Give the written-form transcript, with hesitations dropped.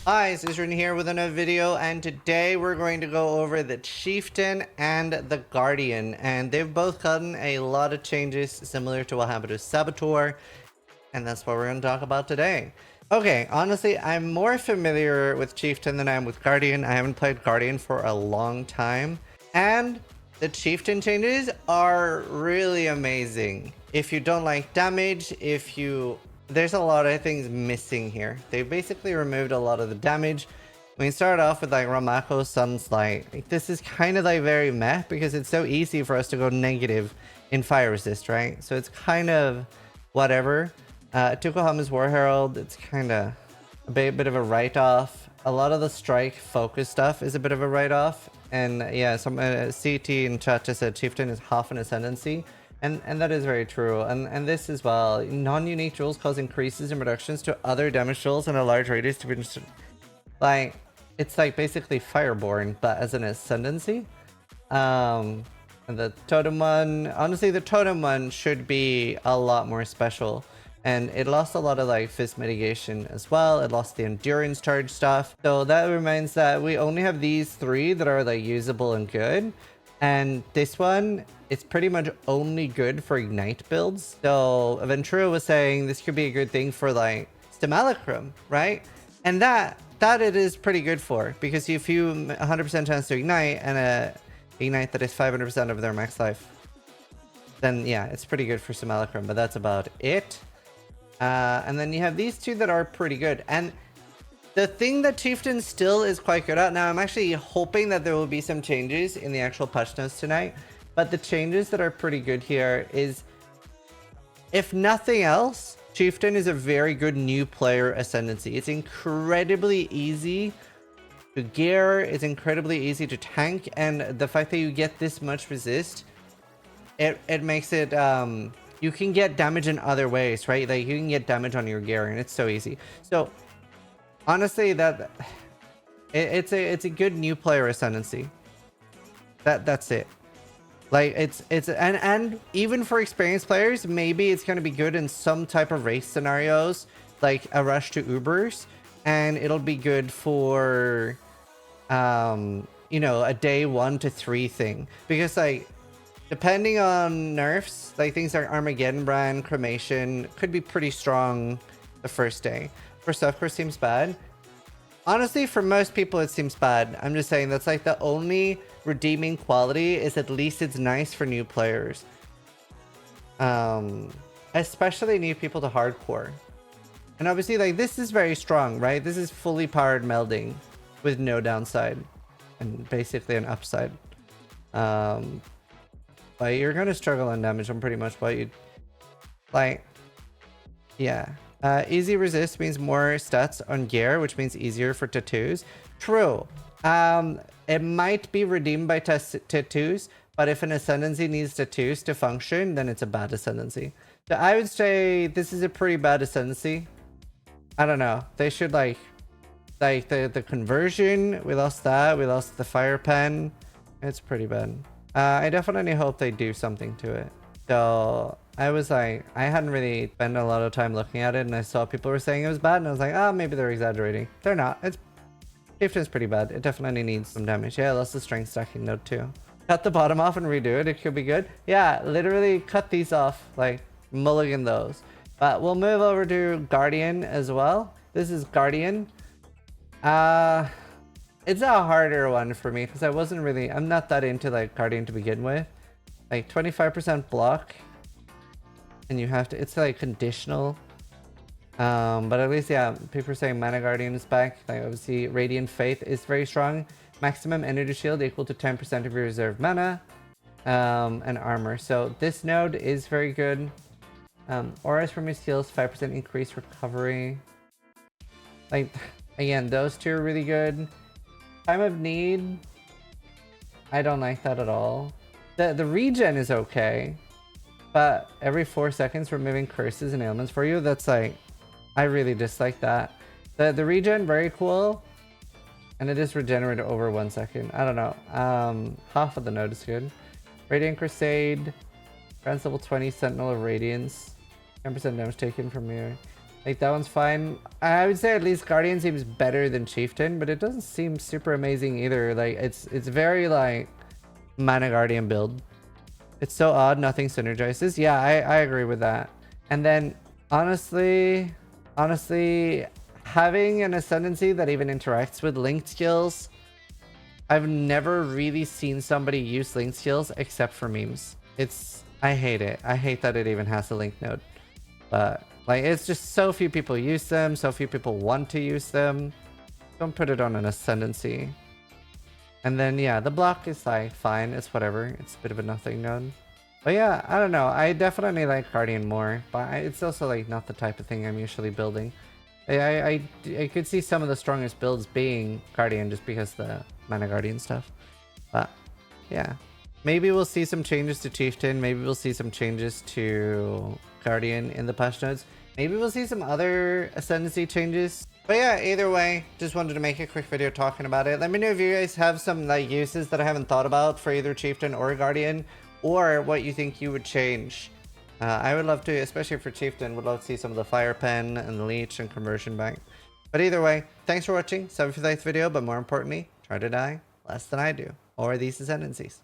Hi, Zizaran here with another video, and today we're going to go over the Chieftain and the Guardian, and they've both gotten a lot of changes similar to what happened to Saboteur, and that's what we're going to talk about today. Okay, honestly, I'm more familiar with Chieftain than I am with Guardian. I haven't played Guardian for a long time, and the Chieftain changes are really amazing. If you don't like damage, there's a lot of things missing here. They basically removed a lot of the damage. When you start off with like Ramako Sunlight, like, this is kind of like very meh because it's so easy for us to go negative in fire resist, right? So it's kind of whatever. Tukohama's War Herald, it's kind of a bit of a write-off. A lot of the strike focus stuff is a bit of a write-off. And yeah, some CT in chat just said Chieftain is half an ascendancy. And that is very true. And this as well. Non-unique jewels cause increases and reductions to other damage jewels in a large radius to be like, it's like basically Fireborn, but as an ascendancy. And the totem one, honestly, the totem one should be a lot more special. And it lost a lot of like fist mitigation as well. It lost the endurance charge stuff. So that reminds that we only have these three that are like usable and good. And this one, it's pretty much only good for Ignite builds. So Ventura was saying this could be a good thing for like Stimulacrum, right? And that it is pretty good for, because if you 100% chance to Ignite and a Ignite that is 500% of their max life, then yeah, it's pretty good for Stimulacrum, but that's about it. And then you have these two that are pretty good. And the thing that Chieftain still is quite good at, now I'm actually hoping that there will be some changes in the actual patch notes tonight, but the changes that are pretty good here is, if nothing else, Chieftain is a very good new player ascendancy. It's incredibly easy to gear, it's incredibly easy to tank, and the fact that you get this much resist, it makes it, you can get damage in other ways, right? Like you can get damage on your gear, and it's so easy. So honestly, it's a good new player ascendancy. That's it. Like and even for experienced players, maybe it's gonna be good in some type of race scenarios, like a rush to Ubers, and it'll be good for you know, a day 1 to 3 thing, because like depending on nerfs, like things like Armageddon Brand, Cremation could be pretty strong the first day. For Stuff Course seems bad. Honestly, for most people it seems bad. I'm just saying that's like the only redeeming quality, is at least it's nice for new players. Especially new people to hardcore. And obviously like this is very strong, right? This is fully powered melding with no downside and basically an upside. But you're gonna struggle on damage on pretty much what you like. Yeah. Easy resist means more stats on gear, which means easier for tattoos. True. It might be redeemed by tattoos, but if an ascendancy needs tattoos to function, then it's a bad ascendancy. So I would say this is a pretty bad ascendancy. I don't know. They should like the conversion. We lost that. We lost the fire pen. It's pretty bad. I definitely hope they do something to it. So I was like, I hadn't really spent a lot of time looking at it, and I saw people were saying it was bad, and I was like, oh, maybe they're exaggerating. They're not. Chieftain's pretty bad. It definitely needs some damage. Yeah, that's the strength stacking node too. Cut the bottom off and redo it. It could be good. Yeah, literally cut these off, like mulligan those. But we'll move over to Guardian as well. This is Guardian. It's a harder one for me because I'm not that into like Guardian to begin with. Like 25% block, and you have to, it's like conditional. But at least, yeah, people are saying Mana Guardian is back. Like obviously Radiant Faith is very strong. Maximum energy shield equal to 10% of your reserve mana, and armor. So this node is very good. Auras from your skills, 5% increased recovery. Like, again, those two are really good. Time of Need, I don't like that at all. The regen is okay, but every 4 seconds removing curses and ailments for you, that's like, I really dislike that. The regen, very cool, and it is regenerated over 1 second. I don't know. Half of the node is good. Radiant Crusade, grants level 20 Sentinel of Radiance, 10% damage taken from your Like that one's fine. I would say at least Guardian seems better than Chieftain, but it doesn't seem super amazing either. Like it's very like Mana Guardian build. It's so odd, nothing synergizes. Yeah, I agree with that. And then honestly, having an ascendancy that even interacts with linked skills, I've never really seen somebody use linked skills except for memes. I hate it. I hate that it even has a link node. But like, it's just so few people use them, so few people want to use them. Don't put it on an ascendancy. And then yeah, the block is like fine, it's whatever. It's a bit of a nothing node. But yeah, I don't know. I definitely like Guardian more, but it's also like not the type of thing I'm usually building. I could see some of the strongest builds being Guardian just because the Mana Guardian stuff. But yeah, maybe we'll see some changes to Chieftain. Maybe we'll see some changes to Guardian in the patch notes. Maybe we'll see some other Ascendancy changes. But yeah, either way, just wanted to make a quick video talking about it. Let me know if you guys have some like uses that I haven't thought about for either Chieftain or Guardian, or what you think you would change. I would love to, especially for Chieftain, would love to see some of the Fire Pen and the Leech and Conversion Bank. But either way, thanks for watching. Sorry if you liked the video, but more importantly, try to die less than I do, or these Ascendancies.